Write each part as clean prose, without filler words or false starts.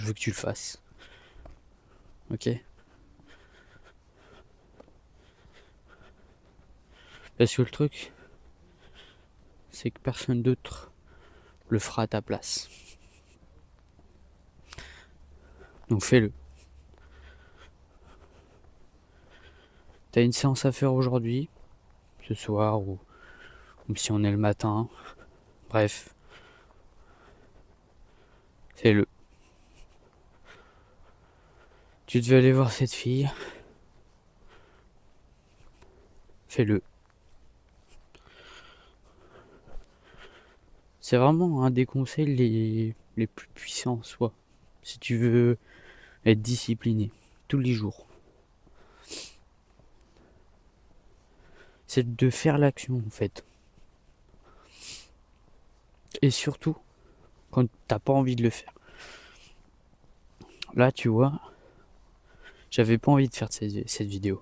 Je veux que tu le fasses. Ok? Parce que le truc, c'est que personne d'autre le fera à ta place. Donc fais-le. T'as une séance à faire aujourd'hui, ce soir, ou si on est le matin. Bref, fais-le. Tu devais aller voir cette fille. Fais-le. C'est vraiment un des conseils les plus puissants en soi. Si tu veux être discipliné tous les jours. C'est de faire l'action en fait. Et surtout, quand t'as pas envie de le faire. Là, tu vois, j'avais pas envie de faire cette vidéo.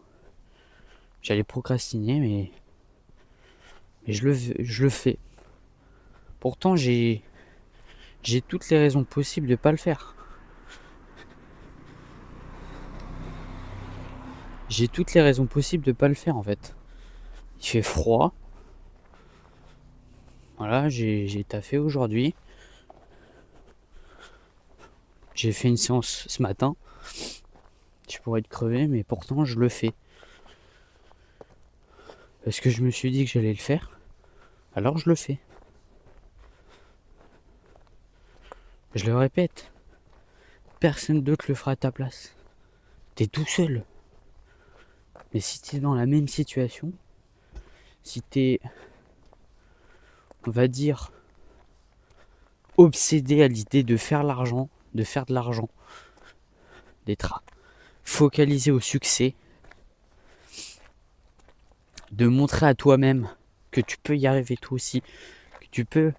J'allais procrastiner, mais je le fais. Pourtant, j'ai toutes les raisons possibles de pas le faire. J'ai toutes les raisons possibles de pas le faire en fait. Il fait froid. Voilà, j'ai taffé aujourd'hui. J'ai fait une séance ce matin. Je pourrais être crevé, mais pourtant je le fais. Parce que je me suis dit que j'allais le faire. Alors je le fais. Je le répète. Personne d'autre le fera à ta place. T'es tout seul. Mais si t'es dans la même situation, si t'es, on va dire, obsédé à l'idée de faire l'argent, de faire de l'argent, d'être focalisé au succès, de montrer à toi-même que tu peux y arriver toi aussi, que tu peux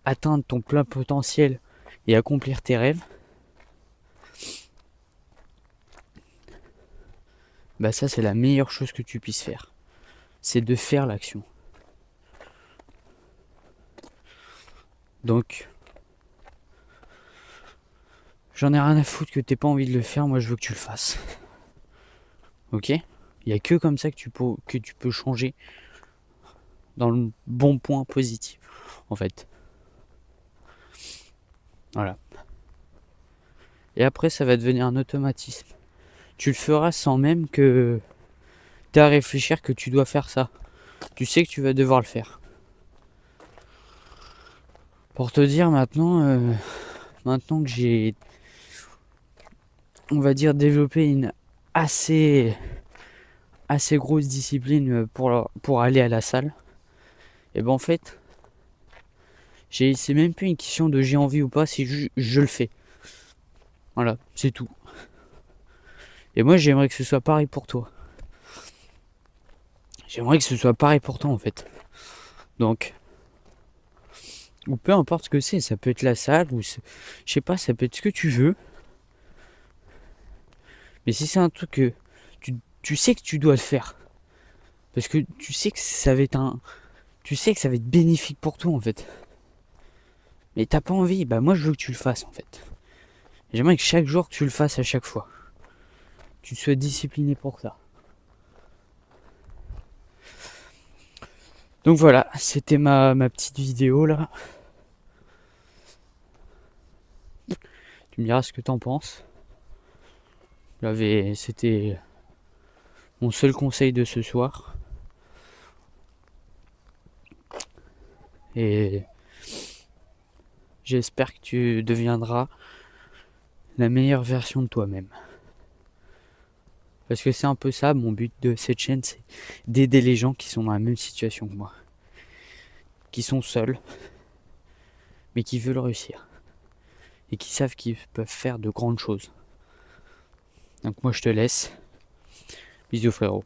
atteindre ton plein potentiel et accomplir tes rêves, bah ça c'est la meilleure chose que tu puisses faire. C'est de faire l'action. Donc, j'en ai rien à foutre que t'aies pas envie de le faire, moi je veux que tu le fasses. Ok ? Il n'y a que comme ça que tu peux changer dans le bon point positif, en fait. Voilà. Et après, ça va devenir un automatisme. Tu le feras sans même que tu aies à réfléchir que tu dois faire ça. Tu sais que tu vas devoir le faire. Pour te dire maintenant que j'ai, on va dire, développé une assez grosse discipline pour aller à la salle, et ben en fait, c'est même plus une question de j'ai envie ou pas, si je le fais. Voilà, c'est tout. Et moi, j'aimerais que ce soit pareil pour toi. J'aimerais que ce soit pareil pour toi, en fait. Donc, ou peu importe ce que c'est, ça peut être la salle, ou je sais pas, ça peut être ce que tu veux. Mais si c'est un truc que tu sais que tu dois le faire, parce que tu sais que ça va être bénéfique pour toi, en fait. Mais t'as pas envie, bah moi je veux que tu le fasses, en fait. J'aimerais que chaque jour que tu le fasses à chaque fois. Tu sois discipliné pour ça. Donc voilà, c'était ma petite vidéo là. Tu me diras ce que t'en penses. C'était mon seul conseil de ce soir. Et j'espère que tu deviendras la meilleure version de toi-même. Parce que c'est un peu ça, mon but de cette chaîne, c'est d'aider les gens qui sont dans la même situation que moi. Qui sont seuls, mais qui veulent réussir. Et qui savent qu'ils peuvent faire de grandes choses. Donc moi je te laisse. Bisous frérot.